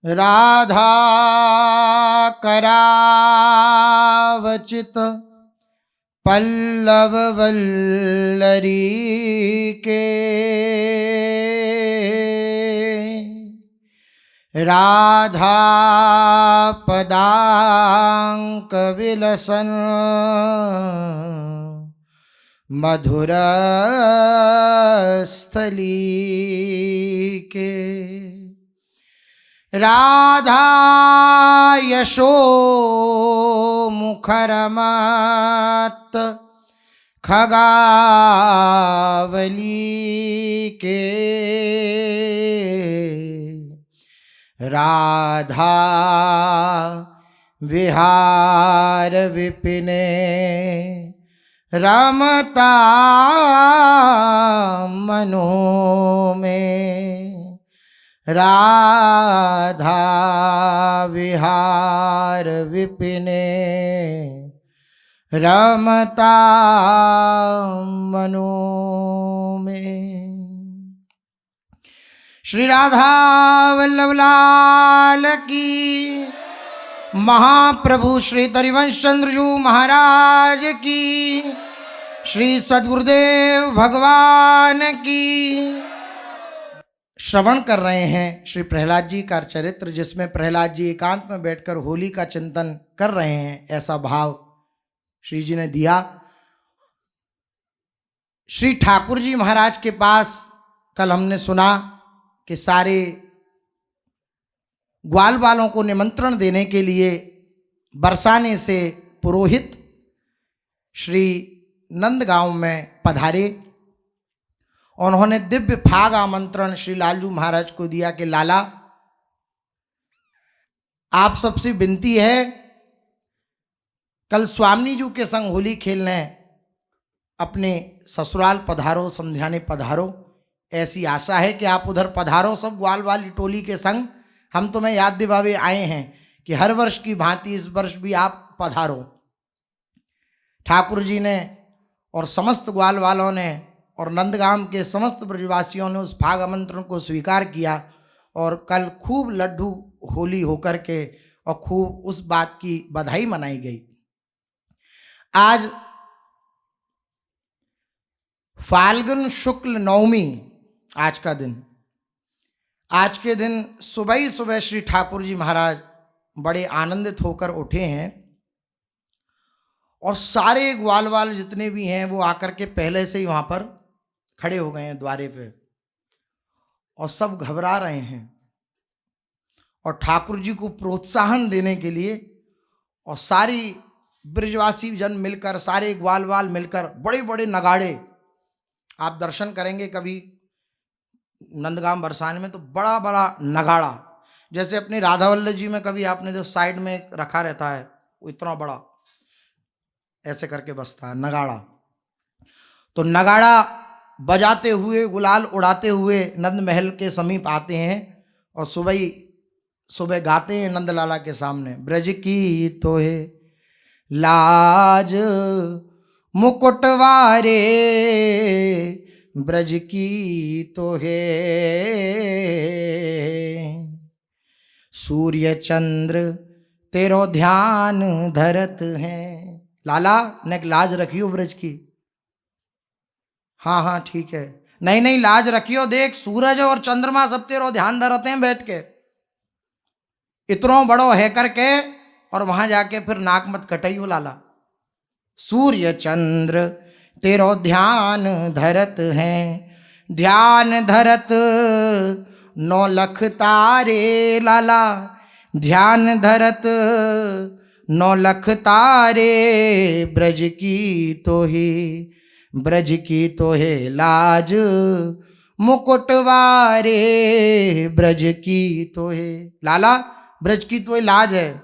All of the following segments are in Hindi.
राधा करावचित पल्लव वल्लरी के, राधा पदांक विलसन मधुर स्थली के, राधा यशो मुखरमत खगावली के, राधा विहार विपिने रमता मनो में, राधा विहार विपिने रमता मनो में। श्री राधा वल्लभ लाल की, महाप्रभु श्री तरिवंश चंद्र जी महाराज की, श्री सद्गुरुदेव भगवान की। श्रवण कर रहे हैं श्री प्रहलाद जी का चरित्र, जिसमें प्रहलाद जी एकांत में बैठकर होली का चिंतन कर रहे हैं, ऐसा भाव श्री जी ने दिया। श्री ठाकुर जी महाराज के पास कल हमने सुना कि सारे ग्वाल वालों को निमंत्रण देने के लिए बरसाने से पुरोहित श्री नंदगांव में पधारे। उन्होंने दिव्य फाग आमंत्रण श्री लालजू महाराज को दिया कि लाला, आप सबसे विनती है, कल स्वामी जी के संग होली खेलने अपने ससुराल पधारो, समझाने पधारो। ऐसी आशा है कि आप उधर पधारो सब ग्वाल वाली टोली के संग। हम तुम्हें याद दिलावे आए हैं कि हर वर्ष की भांति इस वर्ष भी आप पधारो। ठाकुर जी ने और समस्त ग्वाल वालों ने और नंदगाम के समस्त ब्रजवासियों ने उस फाग आमंत्रण को स्वीकार किया और कल खूब लड्डू होली होकर के और खूब उस बात की बधाई मनाई गई। आज फाल्गुन शुक्ल नवमी आज का दिन। आज के दिन सुबह ही सुबह श्री ठाकुर जी महाराज बड़े आनंदित होकर उठे हैं और सारे ग्वाल वाल जितने भी हैं वो आकर के पहले से ही वहाँ पर खड़े हो गए हैं द्वारे पे और सब घबरा रहे हैं और ठाकुर जी को प्रोत्साहन देने के लिए और सारी ब्रजवासी जन मिलकर, सारे ग्वाल वाल मिलकर बड़े बड़े नगाड़े, आप दर्शन करेंगे कभी नंदगाम बरसाने में तो बड़ा बड़ा नगाड़ा, जैसे अपने राधा वल्लभ जी में कभी आपने जो साइड में रखा रहता है वो इतना बड़ा ऐसे करके बसता है नगाड़ा। तो नगाड़ा बजाते हुए, गुलाल उड़ाते हुए नंद महल के समीप आते हैं और सुबह ही सुबह गाते हैं नंद लाला के सामने, ब्रज की तो है लाज मुकुटवारे, ब्रज की तो है सूर्य चंद्र तेरो ध्यान धरत हैं। लाला ने लाज रखियो ब्रज की। हाँ हाँ ठीक है, नहीं नहीं लाज रखियो, देख सूरज और चंद्रमा सब तेरो ध्यान धरते हैं बैठ के, इतनो बड़ो है करके, और वहां जाके फिर नाक मत कटाइयो लाला। सूर्य चंद्र तेरो ध्यान धरत हैं, ध्यान धरत 9 लख तारे लाला, ध्यान धरत 9 लख तारे, ब्रज की तो ही, ब्रज की तो है लाज मुकुटवारे, ब्रज की तो है लाला, ब्रज की तो लाज है।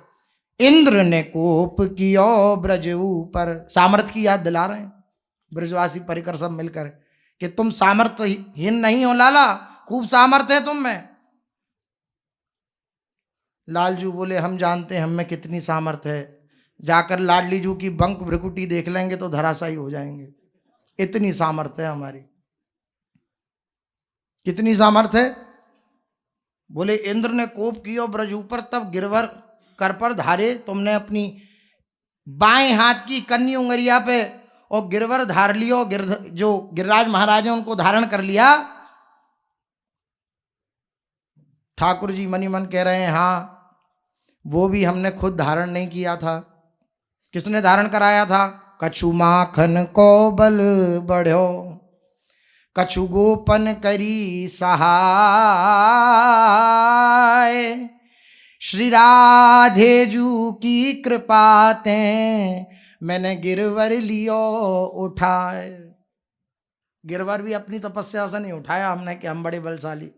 इंद्र ने कोप कियो ब्रज ऊपर, सामर्थ्य की याद दिला रहे हैं ब्रजवासी परिकर सब मिलकर कि तुम सामर्थ्यहीन नहीं हो लाला, खूब सामर्थ्य है तुम में। लालजू बोले हम जानते हैं हम में कितनी सामर्थ्य है, जाकर लाडली जू की बंक भ्रिकुटी देख लेंगे तो धराशायी हो जाएंगे, इतनी सामर्थ्य है हमारी। कितनी सामर्थ्य है? बोले इंद्र ने कोप किया ब्रज ऊपर, तब गिरवर कर पर धारे। तुमने अपनी बाएं हाथ की कन्नी उंगरिया पे और गिरवर धार लियो, जो गिरिराज महाराज हैं उनको धारण कर लिया। ठाकुर जी मनी मन कह रहे हैं हाँ, वो भी हमने खुद धारण नहीं किया था। किसने धारण कराया था? कछु माखन को बल बढ़ो, कछु गोपन करी सहाय। श्री राधे जू की कृपाते मैंने गिरवर लियो उठाए। गिरवर भी अपनी तपस्या से नहीं उठाया हमने कि हम बड़े बलशाली।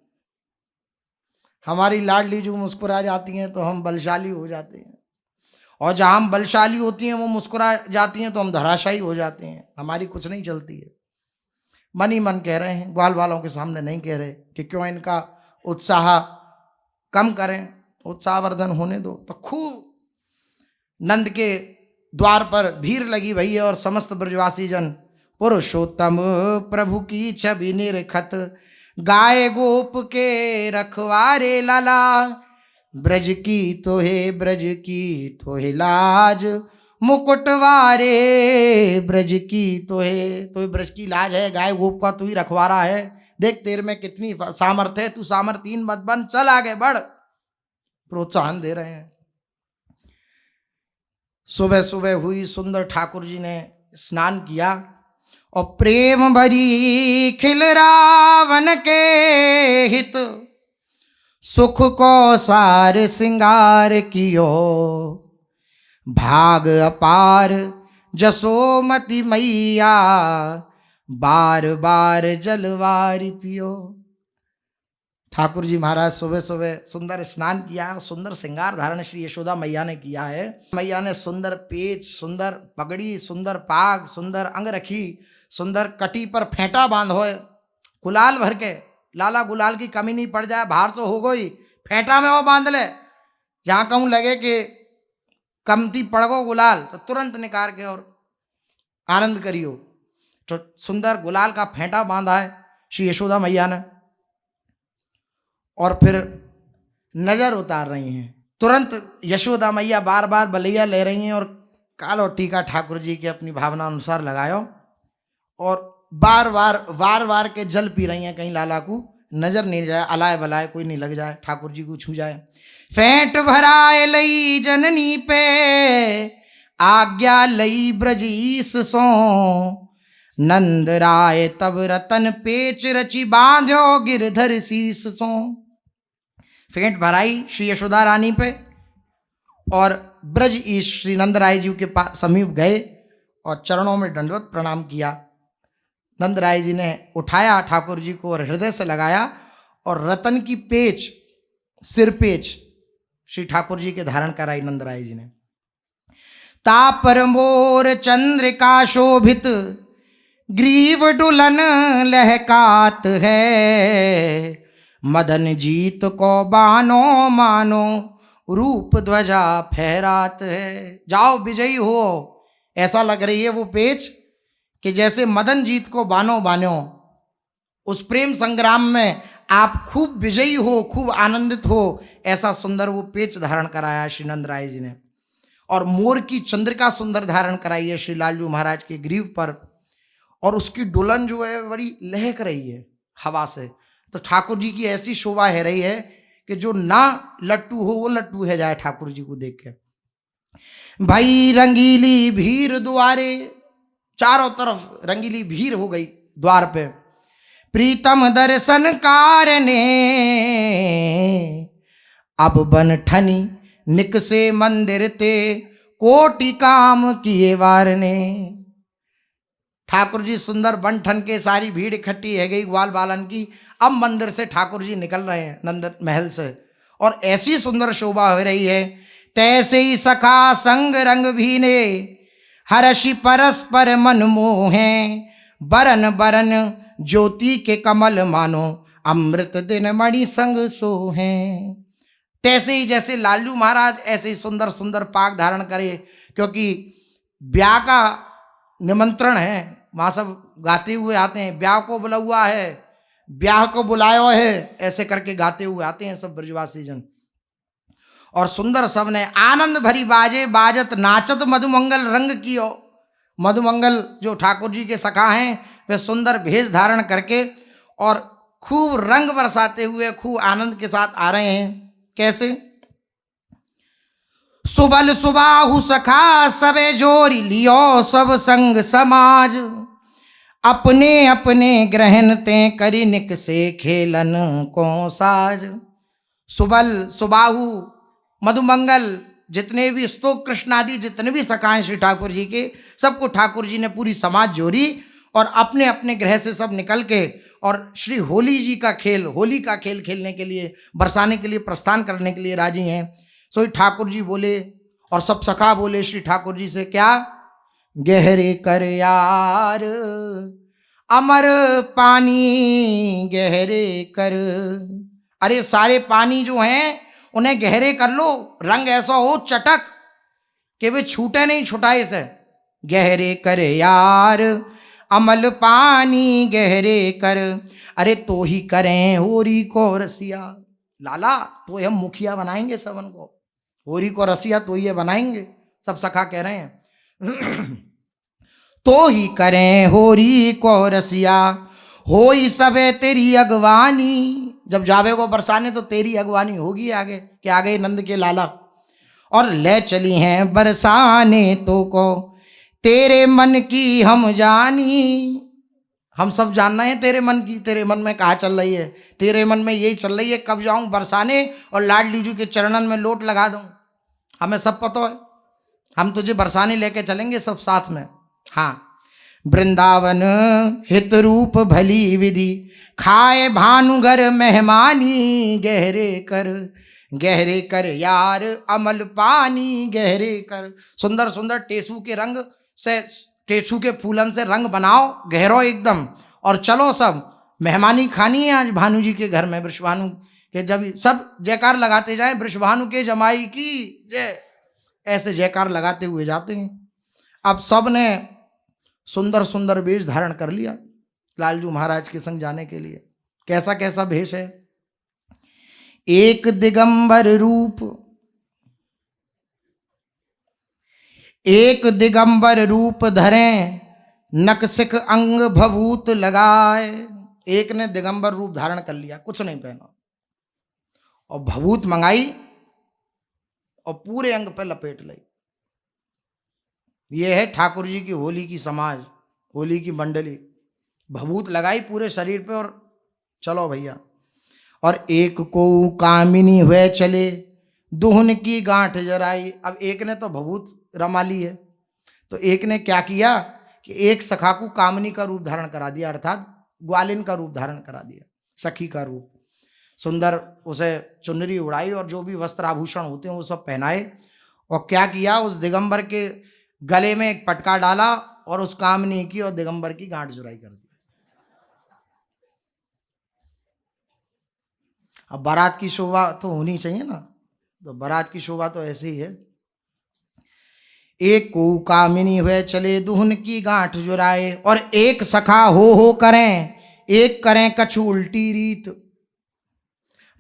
हमारी लाडली जू मुस्कुरा जाती हैं तो हम बलशाली हो जाते हैं, और जहाँ हम बलशाली होती हैं वो मुस्कुरा जाती हैं तो हम धराशायी हो जाते हैं। हमारी कुछ नहीं चलती है। मन ही मन कह रहे हैं, ग्वाल वालों के सामने नहीं कह रहे कि क्यों इनका उत्साह कम करें, उत्साहवर्धन होने दो। तो खूब नंद के द्वार पर भीड़ लगी भई है और समस्त ब्रजवासी जन पुरुषोत्तम प्रभु की छवि निरखत, गाय गोप के रखवारे लाला। ब्रज की तो है, ब्रज की तो है लाज, मुकुटवारे ब्रज की तो है। तो ब्रज की लाज है, गाय गोप का तू ही रखवारा है। देख तेरे में कितनी सामर्थ्य है, तू सामर्थ्यहीन मत बन, चल आगे बढ़। प्रोत्साहन दे रहे हैं। सुबह सुबह हुई सुंदर, ठाकुर जी ने स्नान किया और प्रेम भरी खिल रावण के हित, सुख को सार सिंगार कियो। भाग अपार जसोमती मैया, बार बार जलवारी पियो। ठाकुर जी महाराज सुबह सुबह सुंदर स्नान किया, सुंदर श्रृंगार धारण श्री यशोदा मैया ने किया है। मैया ने सुंदर पेच, सुंदर पगड़ी, सुंदर पाग, सुंदर अंगरखी, सुंदर कटी पर फेंटा बांधो, गुलाल भर के। लाला गुलाल की कमी नहीं पड़ जाए, बाहर तो हो गई, फेंटा में वो बांध ले। जहाँ कहूँ लगे कि कमती पड़ गो गुलाल तो तुरंत निकाल के और आनंद करियो। तो सुंदर गुलाल का फेंटा बांधा है श्री यशोदा मैया ने, और फिर नजर उतार रही हैं। तुरंत यशोदा मैया बार बार बलैया ले रही हैं और काल और टीका ठाकुर जी के अपनी भावना अनुसार लगायो, और बार बार के जल पी रही हैं, कहीं लाला को नजर नहीं जाए, अलाय बलाय कोई नहीं लग जाए, ठाकुर जी को छू जाए। फेंट भराए लई जननी पे, आज्ञा लई ब्रजीस सो। नंद राय तब रतन पेच रची, बांध्यो गिरधर शीस सो। फेंट भराई श्री यशोदा रानी पे और ब्रज ईश श्री नंद राय जी के पास समीप गए और चरणों में दंडवत प्रणाम किया। नंद राय जी ने उठाया ठाकुर जी को और हृदय से लगाया, और रतन की पेच, सिर पेच श्री ठाकुर जी के धारण कराई नंद राय जी ने। तापर मोर चंद्रिका शोभित, ग्रीव डुलन लहकात है। मदन जीत को बानो मानो, रूप ध्वजा फहरात है। जाओ विजयी हो, ऐसा लग रही है वो पेच कि जैसे मदन जीत को बानो बानो। उस प्रेम संग्राम में आप खूब विजयी हो, खूब आनंदित हो, ऐसा सुंदर वो पेच धारण कराया श्री नंद राय जी ने। और मोर की चंद्रिका सुंदर धारण कराई है श्री लालजू महाराज के ग्रीव पर, और उसकी दुल्हन जो है बड़ी लहक रही है हवा से। तो ठाकुर जी की ऐसी शोभा है रही है कि जो ना लट्टू हो वो लट्टू है जाए ठाकुर जी को देख के। भाई रंगीली भीड़ द्वारे, चारों तरफ रंगीली भीड़ हो गई द्वार पे। प्रीतम दर्शन कारने, अब बन ठनी निकसे मंदिर ते। कोटि काम किए वारने। ठाकुर जी सुंदर बन ठन के, सारी भीड़ इकट्ठी है गई ग्वाल बालन की। अब मंदिर से ठाकुर जी निकल रहे हैं नंद महल से, और ऐसी सुंदर शोभा हो रही है। तैसे ही सखा संग रंग भीने, हर्षि परस्पर मन मोहे। बरन बरन ज्योति के कमल मानो, अमृत दिन मणि संग सोहे। तैसे ही जैसे लालजू महाराज ऐसे ही सुंदर सुंदर पाक धारण करे, क्योंकि ब्याह का निमंत्रण है, वहाँ सब गाते हुए आते हैं। ब्याह को बुला हुआ है, ब्याह को बुलायो है, ऐसे करके गाते हुए आते हैं सब ब्रजवासी जन। और सुंदर सब ने आनंद भरी बाजे बाजत नाचत मधुमंगल रंग कियो। मधुमंगल जो ठाकुर जी के सखा हैं वे सुंदर भेष धारण करके और खूब रंग बरसाते हुए खूब आनंद के साथ आ रहे हैं। कैसे? सुबल सुबाहु सखा सबे जोरी लियो सब संग समाज, अपने अपने ग्रहण ते करी निक से खेलन को साज। सुबल सुबाहु मधुमंगल जितने भी स्तोक कृष्ण आदि जितने भी सखाएं श्री ठाकुर जी के, सबको ठाकुर जी ने पूरी समाज जोड़ी और अपने अपने ग्रह से सब निकल के और श्री होली जी का खेल, होली का खेल खेलने के लिए, बरसाने के लिए प्रस्थान करने के लिए राजी हैं। सो ठाकुर जी बोले और सब सखा बोले श्री ठाकुर जी से, क्या? गहरे कर यार अमर पानी गहरे कर। अरे सारे पानी जो हैं उन्हें गहरे कर लो, रंग ऐसा हो चटक कि वे छूटे नहीं छुटाए से। गहरे कर यार अमल पानी गहरे कर, अरे तो ही करें होरी को रसिया। लाला तो हम मुखिया बनाएंगे सबन को, होरी को रसिया तो ये बनाएंगे, सब सखा कह रहे हैं। तो ही करें होरी को रसिया, होई सबे तेरी अगवानी। जब जावे को बरसाने तो तेरी अगवानी होगी आगे कि आगे नंद के लाला। और ले चली हैं बरसाने तो को तेरे मन की हम जानी। हम सब जानना है तेरे मन की, तेरे मन में कहाँ चल रही है? तेरे मन में यही चल रही है कब जाऊं बरसाने और लाडली जी के चरणन में लोट लगा दूं। हमें सब पता है, हम तुझे बरसाने लेके चलेंगे सब साथ में। हाँ, वृंदावन हित रूप भली विधि, खाए भानुगर मेहमानी। गहरे कर यार अमल पानी गहरे कर। सुंदर सुंदर टेसू के रंग से, टेसू के फूलन से रंग बनाओ गहरो एकदम, और चलो सब मेहमानी खानी है आज भानु जी के घर में। वृषभानु के जब सब जयकार लगाते जाए, वृषभानु के जमाई की जय, ऐसे जयकार लगाते हुए जाते हैं। अब सब ने सुंदर सुंदर वेश धारण कर लिया लालजू महाराज के संग जाने के लिए। कैसा कैसा भेष है? एक दिगंबर रूप, एक दिगंबर रूप धरें नकसिक अंग भभूत लगाए। एक ने दिगंबर रूप धारण कर लिया, कुछ नहीं पहना और भभूत मंगाई और पूरे अंग पे लपेट ली। ये है ठाकुर जी की होली की समाज, होली की मंडली। भभूत लगाई पूरे शरीर पे और चलो भैया। और एक को कामिनी हुए चले दुहन की गांठ जराई। अब एक ने तो भभूत रमा ली है, तो एक ने क्या किया कि एक सखा को कामनी का रूप धारण करा दिया, अर्थात ग्वालिन का रूप धारण करा दिया, सखी का रूप। सुंदर उसे चुनरी उड़ाई और जो भी वस्त्र आभूषण होते हैं वो सब पहनाए। और क्या किया, उस दिगंबर के गले में एक पटका डाला और उस कामनी की और दिगंबर की गांठ जुराई कर दी। अब बारात की शोभा तो होनी चाहिए ना, तो बारात की शोभा तो ऐसे ही है। एक को कामिनी हुए चले दुहन की गांठ जुराए, और एक सखा हो करें, एक करें कछु उल्टी रीत।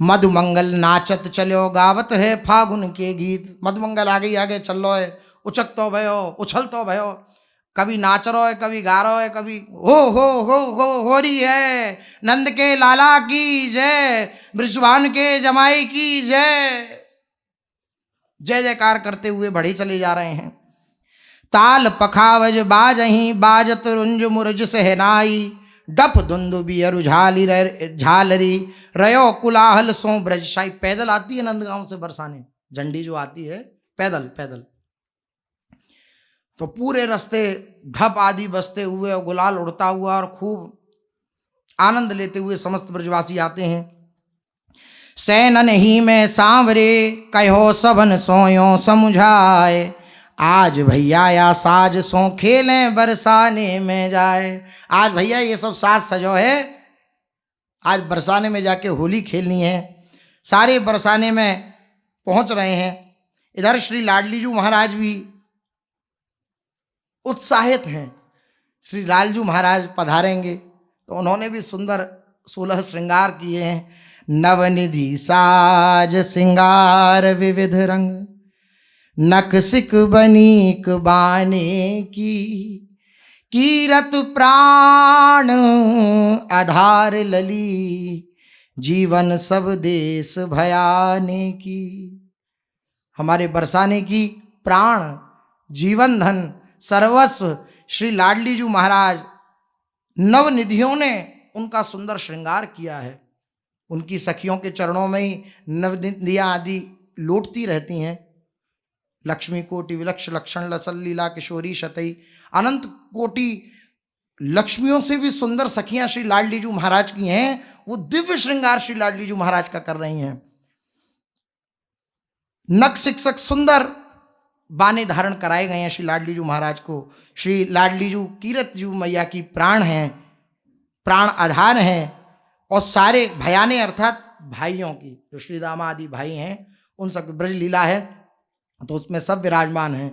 मधुमंगल नाचत चलो गावत है फागुन के गीत। मधुमंगल आगे आगे चल रो है, उचक तो भयो, उछल तो भयो, कभी नाच रो है, कभी गा रो है, कभी हो रही है। नंद के लाला की जय, वृषभान के जमाई की जय, जय जयकार करते हुए बढ़े चले जा रहे हैं। ताल पखावज बाजही बाजत रुंज मुरज सहनाई। डप दुंदुबी अरु झालरी रयो कुलाहल सो ब्रजशाही। पैदल आती है नंदगांव से बरसाने, झंडी जो आती है पैदल पैदल, तो पूरे रास्ते ढप आदि बजते हुए और गुलाल उड़ता हुआ और खूब आनंद लेते हुए समस्त ब्रजवासी आते हैं। सैनन ही में सांवरे कहो सबन सोयो समझाए। आज भैया या साज सो खेलें बरसाने में जाए। आज भैया ये सब साज सजो है, आज बरसाने में जाके होली खेलनी है। सारे बरसाने में पहुंच रहे हैं। इधर श्री लाडलीजू महाराज भी उत्साहित हैं, श्री लालजू महाराज पधारेंगे, तो उन्होंने भी सुंदर 16 श्रृंगार किए हैं। नवनिधि साज सिंगार विविध रंग, नखसिक बनीक बाने की, कीरत प्राण आधार लली, जीवन सब देश भयाने की। हमारे बरसाने की प्राण, जीवन धन, सर्वस्व श्री लाडली जी महाराज नवनिधियों ने उनका सुंदर श्रृंगार किया है। उनकी सखियों के चरणों में ही नवनिधियाँ आदि लौटती रहती हैं। लक्ष्मी कोटि विलक्ष लक्षण लसल लीला किशोरी शतई, अनंत कोटि लक्ष्मियों से भी सुंदर सखियां श्री लाडली जी महाराज की हैं। वो दिव्य श्रृंगार श्री लाडली जी महाराज का कर रही हैं। नख शिक्षक सुंदर बाने धारण कराए गए हैं श्री लाडली जी महाराज को। श्री लाडली जी कीरत जी मैया की प्राण हैं, प्राण आधार हैं, और सारे भयाने अर्थात भाइयों की, जो श्री दामा आदि भाई हैं उन सब ब्रज लीला है तो उसमें सब विराजमान हैं।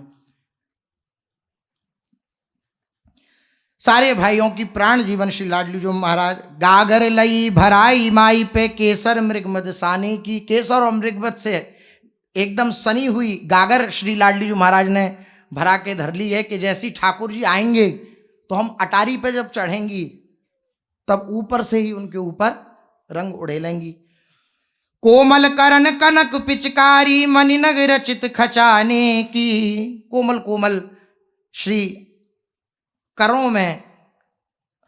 सारे भाइयों की प्राण जीवन श्री लाडली जी महाराज। गागर लई भराई माई पे केसर मृगमद साने की, केसर और मृगमद से एकदम सनी हुई गागर श्री लाडली जी महाराज ने भरा के धर ली है कि जैसी ठाकुर जी आएंगे तो हम अटारी पे जब चढ़ेंगी तब ऊपर से ही उनके ऊपर रंग उड़ेलेंगी। कोमल करन कनक पिचकारी मणिनग रचित खचाने की, कोमल कोमल श्री करों में,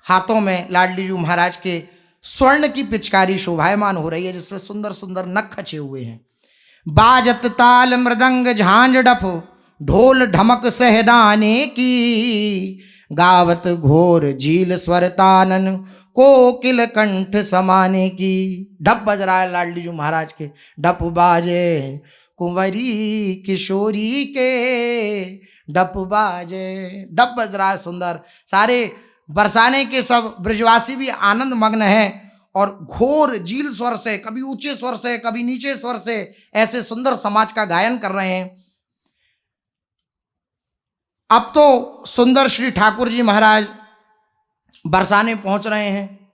हाथों में लाडली जी महाराज के स्वर्ण की पिचकारी शोभायमान हो रही है जिसमें सुंदर सुंदर नख खचे हुए हैं। बाजत ताल मृदंग झांझ डफ ढोल ढमक सहदाने की, गावत घोर झील स्वरतानन कोकिल कंठ समाने की। ढप बज रहा है लाडली जी महाराज के, ढप बाजे कुंवरी किशोरी के, ढप बाजे, ढप बज रहा है सुंदर। सारे बरसाने के सब ब्रजवासी भी आनंद मग्न हैं और घोर झील स्वर से, कभी ऊंचे स्वर से कभी नीचे स्वर से, ऐसे सुंदर समाज का गायन कर रहे हैं। अब तो सुंदर श्री ठाकुर जी महाराज बरसाने पहुंच रहे हैं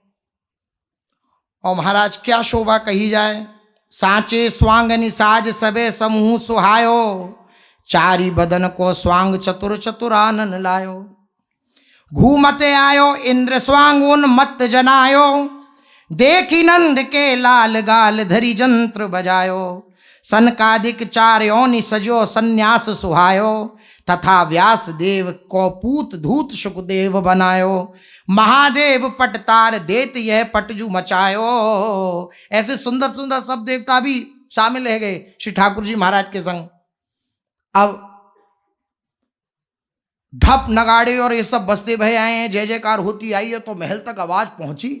और महाराज क्या शोभा कही जाए। सांचे स्वांगनि साज सबे समूह सुहायो, चारी बदन को स्वांग चतुर चतुरानन लायो। घूमते आयो इंद्र स्वांग उन्मत्त जनायो, देखी नंद के लाल गाल धरी जंत्र बजायो। सनकादिक चार योनि सजो सन्यास सुहायो, तथा व्यास देव को पूत धूत सुखदेव बनायो। महादेव पटतार देत यह पटजू मचायो। ऐसे सुंदर सुंदर सब देवता भी शामिल है गए श्री ठाकुर जी महाराज के संग। अब ढप नगाड़े और ये सब बजते भय आए हैं, जय जयकार होती आई है तो महल तक आवाज पहुंची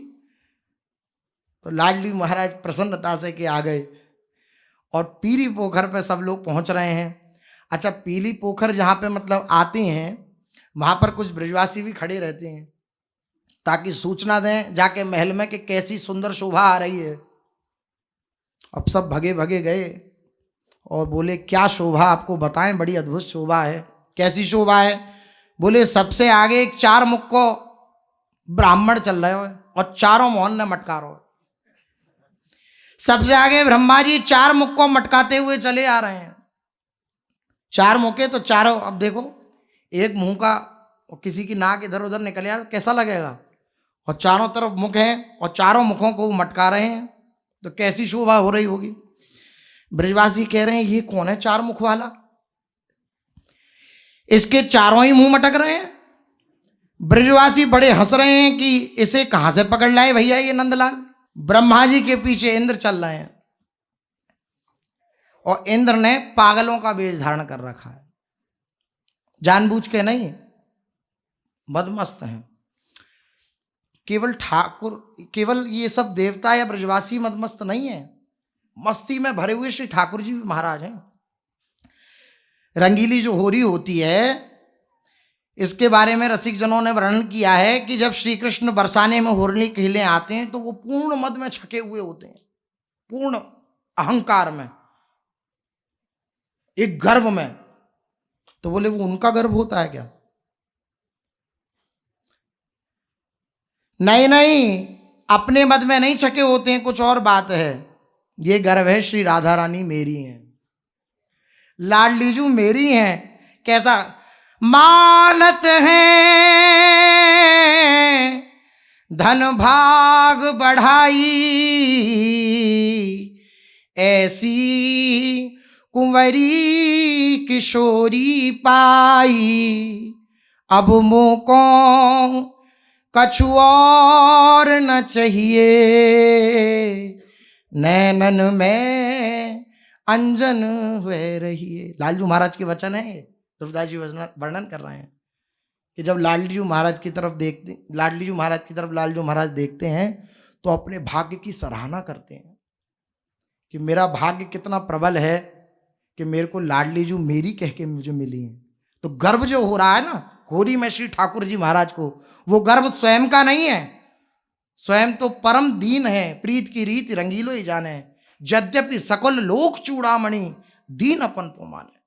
तो लाडली महाराज प्रसन्नता से के आ गए और पीली पोखर पे सब लोग पहुंच रहे हैं। अच्छा, पीली पोखर जहाँ पे मतलब आते हैं वहाँ पर कुछ ब्रजवासी भी खड़े रहते हैं ताकि सूचना दें जाके महल में कि कैसी सुंदर शोभा आ रही है। अब सब भगे भगे गए और बोले क्या शोभा आपको बताएं, बड़ी अद्भुत शोभा है। कैसी शोभा है? बोले सबसे आगे एक चार मुख को ब्राह्मण चल रहे हो और चारों मोहन ने मटका रहे हो। सबसे आगे ब्रह्मा जी चार मुख को मटकाते हुए चले आ रहे हैं। चार मुखे तो चारों, अब देखो एक मुंह का और किसी की नाक इधर उधर निकल यार कैसा लगेगा, और चारों तरफ मुख हैं और चारों मुखों को मटका रहे हैं तो कैसी शोभा हो रही होगी। ब्रजवासी कह रहे हैं ये कौन है चार मुख वाला, इसके चारों ही मुंह मटक रहे हैं। ब्रजवासी बड़े हंस रहे हैं कि इसे कहां से पकड़ लाए भैया ये नंदलाल। ब्रह्मा जी के पीछे इंद्र चल रहे हैं और इंद्र ने पागलों का वेश धारण कर रखा है, जानबूझ के नहीं, मदमस्त हैं। केवल ठाकुर, केवल ये सब देवता या ब्रजवासी मदमस्त नहीं है, मस्ती में भरे हुए श्री ठाकुर जी भी महाराज हैं। रंगीली जो होरी होती है इसके बारे में रसिक जनों ने वर्णन किया है कि जब श्री कृष्ण बरसाने में होरनी खेले आते हैं तो वो पूर्ण मद में छके हुए होते हैं, पूर्ण अहंकार में, एक गर्व में। तो बोले वो उनका गर्व होता है क्या? नहीं नहीं, अपने मद में नहीं छके होते हैं, कुछ और बात है। ये गर्व है श्री राधा रानी मेरी हैं, लाडलीजू मेरी हैं। कैसा मानत हैं धन भाग बढ़ाई, ऐसी कुंवरी किशोरी पाई। अब मोको कछु और न चाहिए, नैनन में अंजन हुए रहिए। लालजू महाराज के वचन है, ध्रुवदास जी वर्णन कर रहे हैं कि जब लाडलीजू महाराज की तरफ देखते, लाडलीजू महाराज की तरफ लालजू महाराज देखते हैं तो अपने भाग्य की सराहना करते हैं कि मेरा भाग्य कितना प्रबल है कि मेरे को लाडलीजू मेरी कह के मुझे मिली है। तो गर्व जो हो रहा है ना होरी में श्री ठाकुर जी महाराज को, वो गर्व स्वयं का नहीं है, स्वयं तो परम दीन है, प्रीत की रीत रंगीलो ही जाने। यद्यपि सकल लोक चूड़ामणि दीन अपन को माने,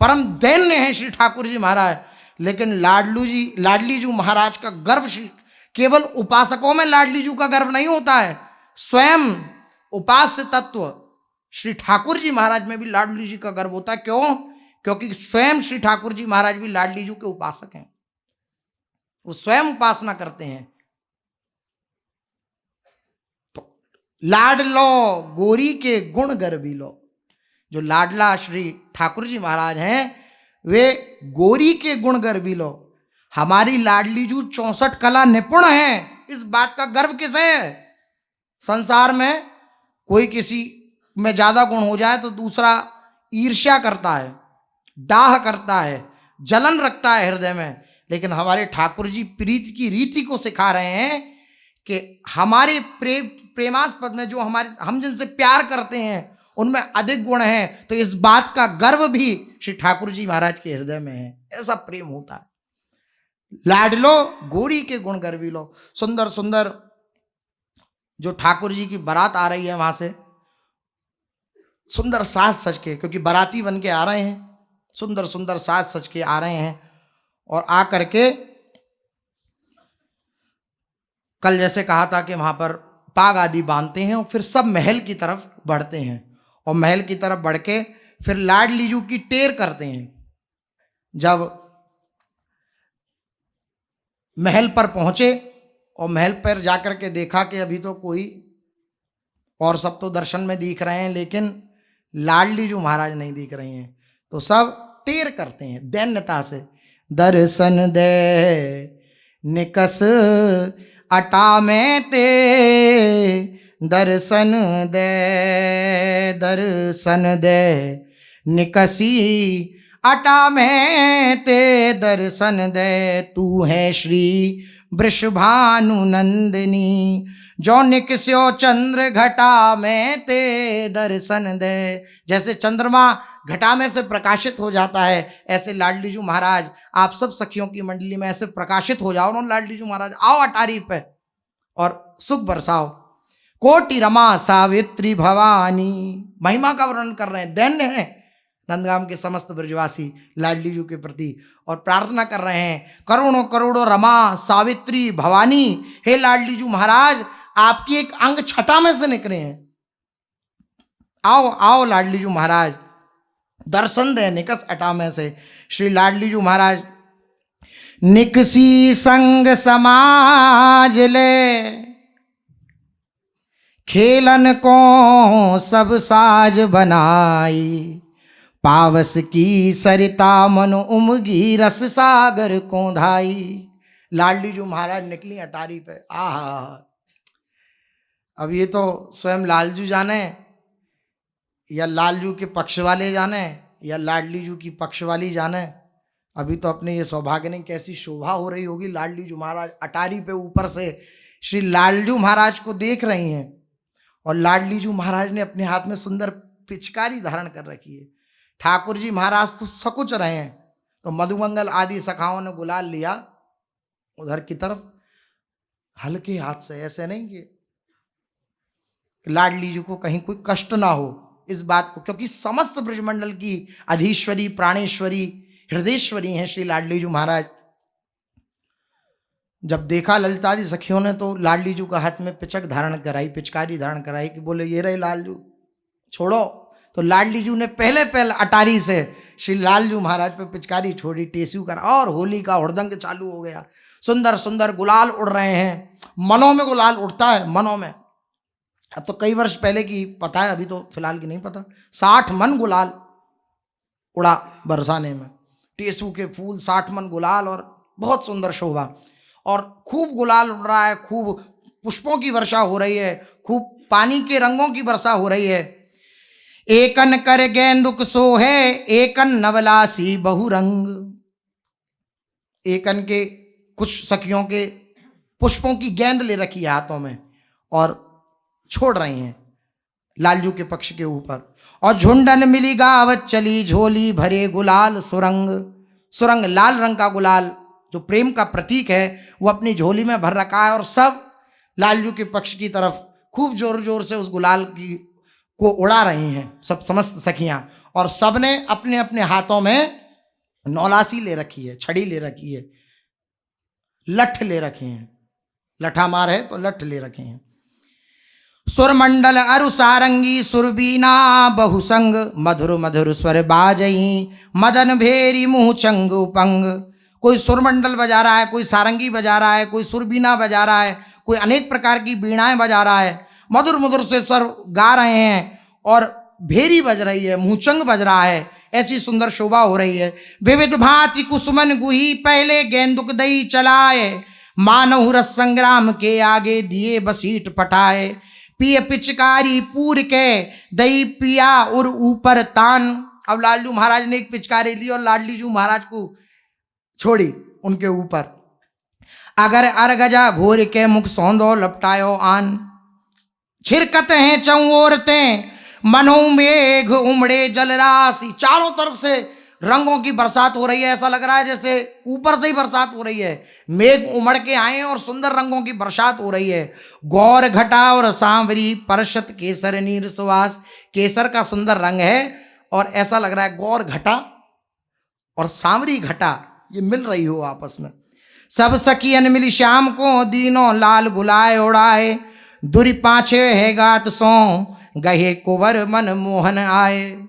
परम दैन्य है श्री ठाकुर जी महाराज। लेकिन लाडलीजू महाराज का गर्व केवल उपासकों में लाडलीजू का गर्व नहीं होता है, स्वयं उपास्य तत्व श्री ठाकुर जी महाराज में भी लाडलीजू का गर्व होता है। क्यों? क्योंकि स्वयं श्री ठाकुर जी महाराज भी लाडलीजू के उपासक हैं, वो स्वयं उपासना करते हैं। तो लाड लो गोरी के गुण गर्वी लो। जो लाडला श्री ठाकुर जी महाराज हैं वे गोरी के गुण गर्वी लो। हमारी लाडलीजू 64 कला निपुण है, इस बात का गर्व किसे है? संसार में कोई किसी में ज्यादा गुण हो जाए तो दूसरा ईर्ष्या करता है, डाह करता है, जलन रखता है हृदय में। लेकिन हमारे ठाकुर जी प्रीति की रीति को सिखा रहे हैं कि हमारे प्रेमास्पद में जो हम जिनसे प्यार करते हैं उनमें अधिक गुण हैं, तो इस बात का गर्व भी श्री ठाकुर जी महाराज के हृदय में है। ऐसा प्रेम होता है। लाडलो गोरी के गुण गर्वी लो। सुंदर सुंदर जो ठाकुर जी की बारात आ रही है वहां से सुंदर साज सज के, क्योंकि बाराती बन के आ रहे हैं, सुंदर सुंदर साज सज के आ रहे हैं। और आ करके कल जैसे कहा था कि वहां पर पाग आदि बांधते हैं और फिर सब महल की तरफ बढ़ते हैं, और महल की तरफ बढ़ के फिर लाडलीजू की टेर करते हैं। जब महल पर पहुंचे और महल पर जाकर के देखा कि अभी तो कोई और सब तो दर्शन में दिख रहे हैं लेकिन लाडलीजू महाराज नहीं दिख रहे हैं, तो सब टेर करते हैं दैन्यता से। दर्शन दे निकस अटा में ते, दर्शन दे निकसी अटा में ते, दर्शन दे तू है श्री वृषभानु नंदिनी, जो निकस्यो चंद्र घटा में ते, दर्शन दे। जैसे चंद्रमा घटा में से प्रकाशित हो जाता है, ऐसे लाडलीजू महाराज आप सब सखियों की मंडली में ऐसे प्रकाशित हो जाओ। और लाडलीजू महाराज आओ अटारी पे और सुख बरसाओ। कोटि रमा सावित्री भवानी, महिमा का वर्णन कर रहे हैं, दैन्य है नंदगाम के समस्त ब्रजवासी लाडलीजू के प्रति, और प्रार्थना कर रहे हैं करोड़ों करोड़ों रमा सावित्री भवानी, हे लाडलीजू महाराज आपकी एक अंग छटा में से निकले हैं, आओ आओ लाडलीजू महाराज दर्शन दे निकस अटा में से। श्री लाडलीजू महाराज निकसी संग समाज ले, खेलन को सब साज बनाई, पावस की सरिता मन उमगी रस सागर को धाई। लाडलीजू महाराज निकली अटारी पे। आहा, अब ये तो स्वयं लालजू जाने या लालजू के पक्ष वाले जाने या लाडलीजू की पक्ष वाली जाने। अभी तो अपने ये सौभाग्य नहीं, कैसी शोभा हो रही होगी। लाडलीजू महाराज अटारी पे ऊपर से श्री लालजू महाराज को देख रही हैं, और लाडलीजू महाराज ने अपने हाथ में सुंदर पिचकारी धारण कर रखी है। ठाकुर जी महाराज तो सकुच रहे हैं, तो मधुमंगल आदि सखाओं ने गुलाल लिया उधर की तरफ हल्के हाथ से, ऐसे नहीं कि लाडलीजू को कहीं कोई कष्ट ना हो इस बात को, क्योंकि समस्त ब्रजमंडल की अधीश्वरी प्राणेश्वरी हृदयेश्वरी हैं श्री लाडलीजू महाराज। जब देखा ललिता जी सखियों ने तो लाडली जू का हाथ में पिचक धारण कराई, पिचकारी धारण कराई कि बोले ये रहे लालजू, छोड़ो। तो लाडली जू ने पहले अटारी से श्री लालजू महाराज पे पिचकारी छोड़ी, टेस्यू कर, और होली का हुड़दंग चालू हो गया। सुंदर सुंदर गुलाल उड़ रहे हैं, मनों में गुलाल उड़ता है, मनों में। अब तो कई वर्ष पहले की पता है, अभी तो फिलहाल की नहीं पता। 60 मन गुलाल उड़ा बरसाने में, टेसू के फूल, 60 मन गुलाल, और बहुत सुंदर शोभा। और खूब गुलाल उड़ रहा है, खूब पुष्पों की वर्षा हो रही है, खूब पानी के रंगों की वर्षा हो रही है। एकन कर गेंदुक सोहे, एकन नवलासी बहुरंग। एकन के कुछ सखियों के पुष्पों की गेंद ले रखी है हाथों में और छोड़ रही हैं लालजू के पक्ष के ऊपर। और झुंडन मिली गावत चली, झोली भरे गुलाल सुरंग। सुरंग लाल रंग का गुलाल जो प्रेम का प्रतीक है वो अपनी झोली में भर रखा है, और सब लालजू के पक्ष की तरफ खूब जोर जोर से उस गुलाल की को उड़ा रही हैं, सब समस्त सखियां। और सब ने अपने अपने हाथों में नौलासी ले रखी है, छड़ी ले रखी है, लठ ले रखे हैं, लठा मार है तो लठ ले रखे हैं। सुरमंडल अरु सारंगी, सुरबीना बहुसंग, मधुर मधुर स्वर बाजही, मदन भेरी मुँह चंग उपंग। कोई सुरमंडल बजा रहा है, कोई सारंगी बजा रहा है, कोई सुरबीना बजा रहा है, कोई अनेक प्रकार की बीणाएं बजा रहा है, मधुर मधुर से स्वर गा रहे हैं, और भेरी बज रही है, मुँहचंग बज रहा है। ऐसी सुंदर शोभा हो रही है। विविध भांति कुसुमन गुही, पहले गेंदुक दई चलाए, मानव रस संग्राम के आगे दिए बसीट पटाए। पिय पिचकारी पूर के दई पिया और ऊपर तान। अब लालजू महाराज ने एक पिचकारी ली और लाडली जू महाराज को छोड़ी उनके ऊपर। अगर अरगजा घोर के मुख सौंदो लपटायो आन, छिरकत हैं चौरतें मनो मेघ उमड़े जलराशि। चारों तरफ से रंगों की बरसात हो रही है, ऐसा लग रहा है जैसे ऊपर से ही बरसात हो रही है, मेघ उमड़ के आए और सुंदर रंगों की बरसात हो रही है। गौर घटा और सांवरी परशत केसर नीर सुवास। केसर का सुंदर रंग है और ऐसा लग रहा है गौर घटा और सांवरी घटा ये मिल रही हो आपस में। सब सखियन मिली शाम को, दीनों लाल गुलाए उड़ाए, दुरी पाछे है गात सो गहे कुंवर मन मोहन आए।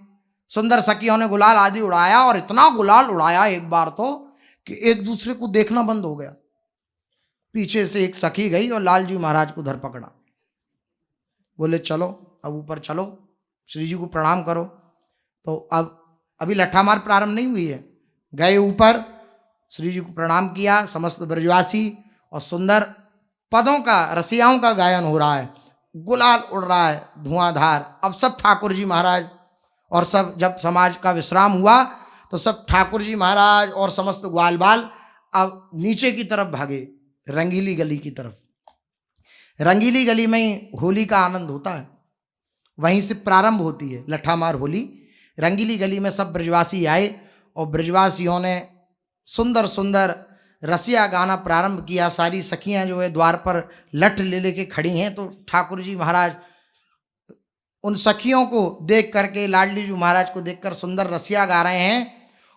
सुंदर सखियों ने गुलाल आदि उड़ाया, और इतना गुलाल उड़ाया एक बार तो कि एक दूसरे को देखना बंद हो गया। पीछे से एक सखी गई और लालजी महाराज को धर पकड़ा, बोले चलो अब ऊपर चलो, श्री जी को प्रणाम करो। तो अब अभी लट्ठामार प्रारंभ नहीं हुई है। गए ऊपर, श्री जी को प्रणाम किया, समस्त ब्रजवासी, और सुंदर पदों का, रसियाओं का गायन हो रहा है, गुलाल उड़ रहा है धुआंधार। अब सब ठाकुर जी महाराज और सब, जब समाज का विश्राम हुआ तो सब ठाकुर जी महाराज और समस्त ग्वाल बाल अब नीचे की तरफ भागे, रंगीली गली की तरफ। रंगीली गली में ही होली का आनंद होता है, वहीं से प्रारंभ होती है लट्ठामार होली। रंगीली गली में सब ब्रजवासी आए और ब्रजवासियों ने सुंदर सुंदर रसिया गाना प्रारंभ किया। सारी सखियां जो है द्वार पर लठ ले लेके खड़ी हैं, तो ठाकुर जी महाराज उन सखियों को देख करके, लाडली जी महाराज को देखकर सुंदर रसिया गा रहे हैं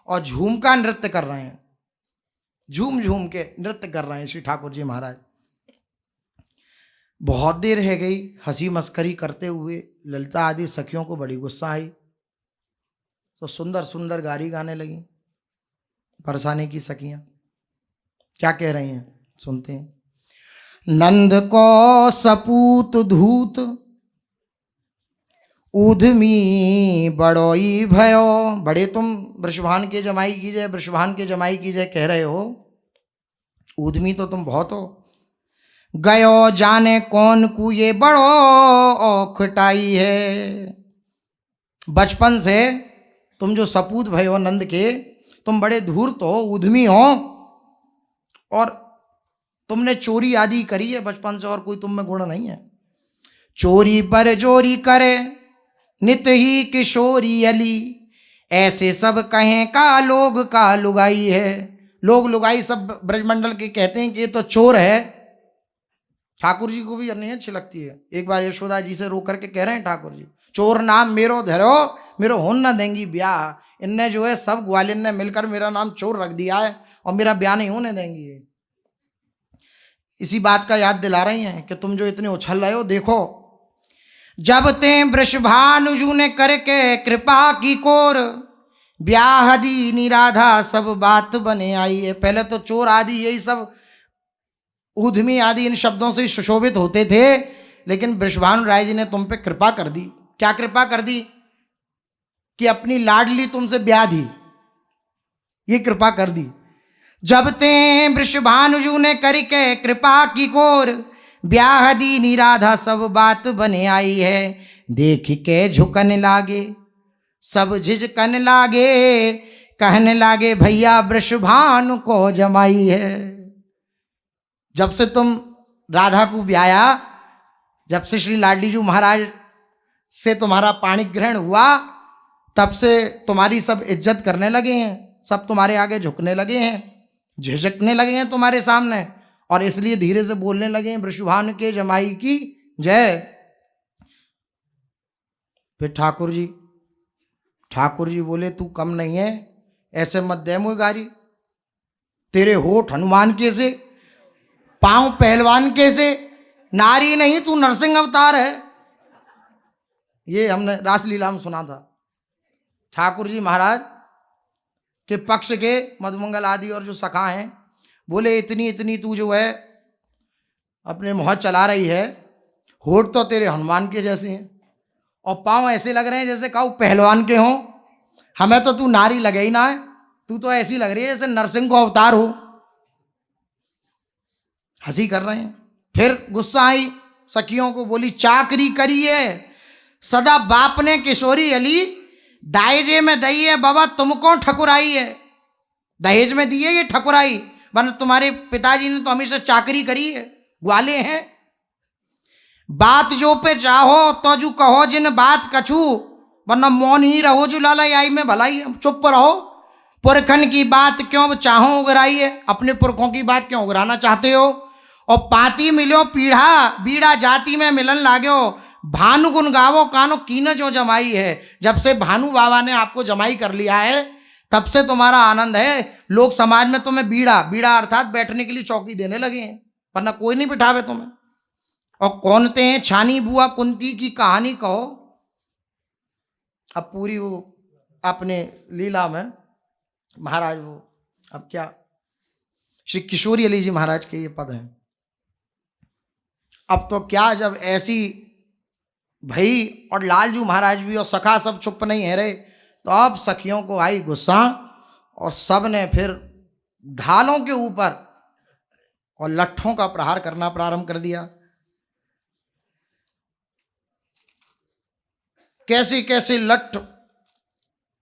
और झूमका नृत्य कर रहे हैं, झूम झूम के नृत्य कर रहे हैं श्री ठाकुर जी महाराज। बहुत देर रह गई हंसी मस्करी करते हुए, ललिता आदि सखियों को बड़ी गुस्सा आई, तो सुंदर सुंदर गारी गाने लगी। बरसाने की सखियां क्या कह रही हैं सुनते हैं। नंद को सपूत धूत ऊधमी बड़ोई भयो। बड़े तुम वृषभान के जमाई कीजिए, वृषभान के जमाई कीजिए कह रहे हो, ऊधमी तो तुम बहुत हो। गयो जाने कौन को ये बड़ो औखटाई है। बचपन से तुम जो सपूत भयो नंद के, तुम बड़े धूर्त हो, ऊधमी हो, और तुमने चोरी आदि करी है बचपन से, और कोई तुम में गुण नहीं है। चोरी पर जोरी करे नित ही किशोरी अली, ऐसे सब कहें का लोग का लुगाई है। लोग लुगाई सब ब्रजमंडल के कहते हैं कि ये तो चोर है। ठाकुर जी को भी नहीं अच्छी लगती है। एक बार यशोदा जी से रो करके कह रहे हैं ठाकुर जी, चोर नाम मेरो धरो, मेरो होन ना देंगी ब्याह। इनने जो है सब ग्वालिन ने मिलकर मेरा नाम चोर रख दिया है और मेरा ब्याह नहीं होने देंगी। इसी बात का याद दिला रही हैं कि तुम जो इतने उछल रहे हो, देखो जब ते वृषभानुजू ने करके कृपा की कोर, ब्याह दीनी राधा सब बात बने आई है। पहले तो चोर आदि यही सब ऊधमी आदि इन शब्दों से सुशोभित होते थे, लेकिन वृषभानु राय जी ने तुम पे कृपा कर दी। क्या कृपा कर दी? कि अपनी लाडली तुमसे ब्याह दी, ये कृपा कर दी। जब ते वृषभानुजू ने करके कृपा की कोर, ब्याह दीनी राधा सब बात बने आई है। देख के झुकन लागे सब झिझकन लागे, कहने लागे भैया वृषभानु को जमाई है। जब से तुम राधा को ब्याया, जब से श्री लाडली जी महाराज से तुम्हारा पाणी ग्रहण हुआ, तब से तुम्हारी सब इज्जत करने लगे हैं, सब तुम्हारे आगे झुकने लगे हैं, झिझकने लगे हैं तुम्हारे सामने, और इसलिए धीरे से बोलने लगे हैं वृषभानु के जमाई की जय। फिर ठाकुर जी बोले तू कम नहीं है, ऐसे मत दे मुझे गारी। तेरे होठ हनुमान के से, पांव पहलवान के से, नारी नहीं तू नरसिंह अवतार है। ये हमने रासलीला में सुना था। ठाकुर जी महाराज के पक्ष के मधुमंगल आदि और जो सखा हैं बोले इतनी तू जो है अपने मुँह चला रही है, होठ तो तेरे हनुमान के जैसे हैं और पांव ऐसे लग रहे हैं जैसे कहूँ पहलवान के हों। हमें तो तू नारी लगे ही ना है, तू तो ऐसी लग रही है जैसे नरसिंह को अवतार हो। हंसी कर रहे हैं। फिर गुस्सा आई सखियों को, बोली चाकरी करी है सदा बाप ने किशोरी अली, दायजे में दई है बाबा तुमको ठकुराई है। दहेज में दी है ये ठकुराई, वरना तुम्हारे पिताजी ने तो हमेशा चाकरी करी है, ग्वाले हैं। बात जो पे चाहो तो जो कहो जिन बात कछू, वरना मौन ही रहो जो लाला आई में भलाई, चुप रहो। पुरखन की बात क्यों चाहो उगराई है, अपने पुरखों की बात क्यों उगराना चाहते हो। और पाती मिलो पीढ़ा बीड़ा जाति में मिलन लागो, भानु गुन गावो कानो कीन जो जमाई है। जब से भानु बाबा ने आपको जमाई कर लिया है तब से तुम्हारा आनंद है। लोग समाज में तुम्हें बीड़ा अर्थात बैठने के लिए चौकी देने लगे हैं, वरना कोई नहीं बिठावे तुम्हें। और कौनते हैं छानी बुआ कुंती की कहानी कहो। अब पूरी वो अपने लीला में महाराज वो अब क्या श्री किशोरी अली जी महाराज के ये पद हैं। अब तो क्या जब ऐसी भई और लालजू महाराज भी और सखा सब चुप नहीं है रहे, तो अब सखियों को आई गुस्सा और सब ने फिर ढालों के ऊपर और लट्ठों का प्रहार करना प्रारंभ कर दिया। कैसे कैसे लट्ठ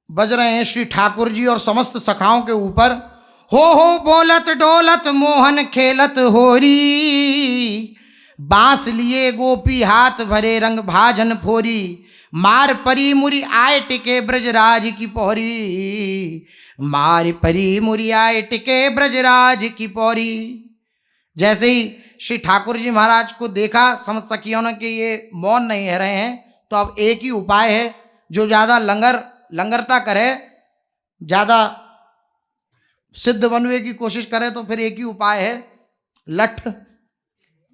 बज रहे हैं श्री ठाकुर जी और समस्त सखाओं के ऊपर। हो बोलत डोलत मोहन खेलत होरी, बांस लिए गोपी हाथ भरे रंग भाजन फोरी, मार परी मुरी आए टिके ब्रजराज की पौरी, मार परी मुरी आए टिके ब्रजराज की पौरी। जैसे ही श्री ठाकुर जी महाराज को देखा समझ सखियों ने कि ये मौन नहीं रह रहे हैं, तो अब एक ही उपाय है, जो ज़्यादा लंगरता करे, ज़्यादा सिद्ध बनने की कोशिश करे, तो फिर एक ही उपाय है लठ।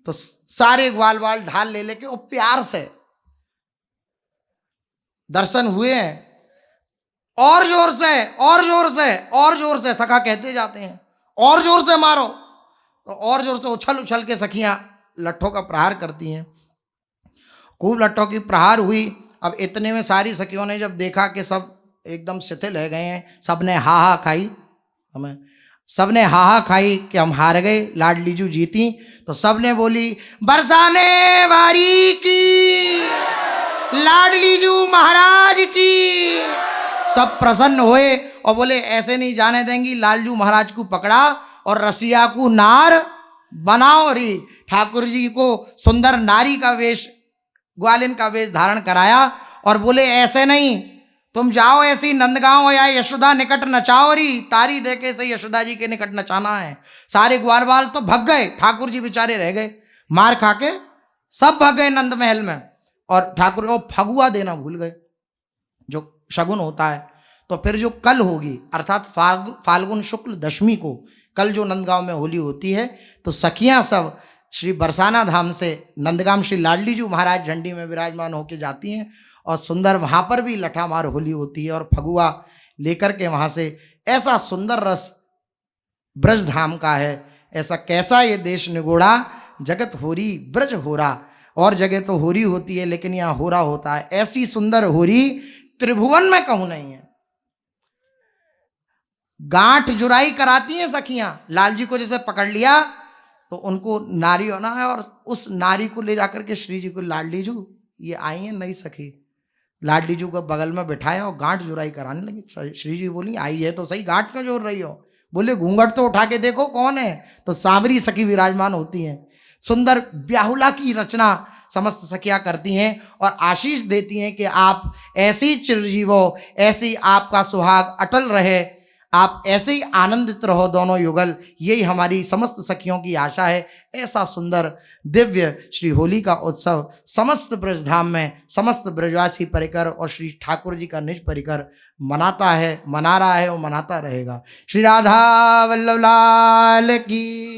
तो सारे ग्वाल वाल ढाल ले लेके और प्यार से दर्शन हुए हैं। और जोर से और जोर से और जोर से सखा कहते जाते हैं, और जोर से मारो। तो और जोर से उछल उछल के सखियां लट्ठों का प्रहार करती हैं। खूब लट्ठों की प्रहार हुई। अब इतने में सारी सखियों ने जब देखा कि सब एकदम शिथिल रह गए हैं, सबने हा खाई, सबने हा खाई कि हम हार गए, लाडली जू जीती। तो सबने बोली बरसाने वारी की, लाडली जू महाराज की। सब प्रसन्न हुए और बोले ऐसे नहीं जाने देंगी, लालजू महाराज को पकड़ा और रसिया को नार बनाओ री। ठाकुर जी को सुंदर नारी का वेश, ग्वालिन का वेश धारण कराया और बोले ऐसे नहीं, तुम जाओ ऐसी नंदगांव या यशोदा निकट नचाओ री, तारी देके से यशोदा जी के निकट नचाना है। सारे ग्वाल बाल तो भग गए, ठाकुर जी बेचारे रह गए, मार खा के सब भग गए नंद महल में। और ठाकुर को फगुआ देना भूल गए, जो शगुन होता है। तो फिर जो कल होगी अर्थात फाल्गुन शुक्ल दशमी को, कल जो नंदगांव में होली होती है, तो सखियां सब श्री बरसाना धाम से नंदगाम श्री लाडली जी महाराज झंडी में विराजमान होके जाती हैं और सुंदर वहाँ पर भी लठामार होली होती है और फगुआ लेकर के वहाँ से ऐसा सुंदर रस ब्रज धाम का है। ऐसा कैसा ये देश निगोड़ा, जगत होरी ब्रज होरा। और जगह तो होरी होती है लेकिन यहाँ होरा होता है। ऐसी सुंदर होरी त्रिभुवन में कहूँ नहीं है। गांठ जुराई कराती हैं सखियां। लाल जी को जैसे पकड़ लिया तो उनको नारी होना है और उस नारी को ले जाकर के श्री जी को, लाडली जू ये आई है नई सखी, लाडली जू को बगल में बिठाया और गांठ जुराई कराने लगी। श्री जी बोली आई है तो सही, गांठ क्यों जोड़ रही हो? बोले घूंघट तो उठा के देखो कौन है। तो सांवरी सखी विराजमान होती हैं। सुंदर ब्याहुला की रचना समस्त सखियां करती हैं और आशीष देती हैं कि आप ऐसी चिरजीवो, ऐसी आपका सुहाग अटल रहे, आप ऐसे ही आनंदित रहो दोनों युगल। यही हमारी समस्त सखियों की आशा है। ऐसा सुंदर दिव्य श्री होली का उत्सव समस्त ब्रजधाम में समस्त ब्रजवासी परिकर और श्री ठाकुर जी का निज परिकर मनाता है, मना रहा है और मनाता रहेगा। श्री राधा वल्लभ लाल की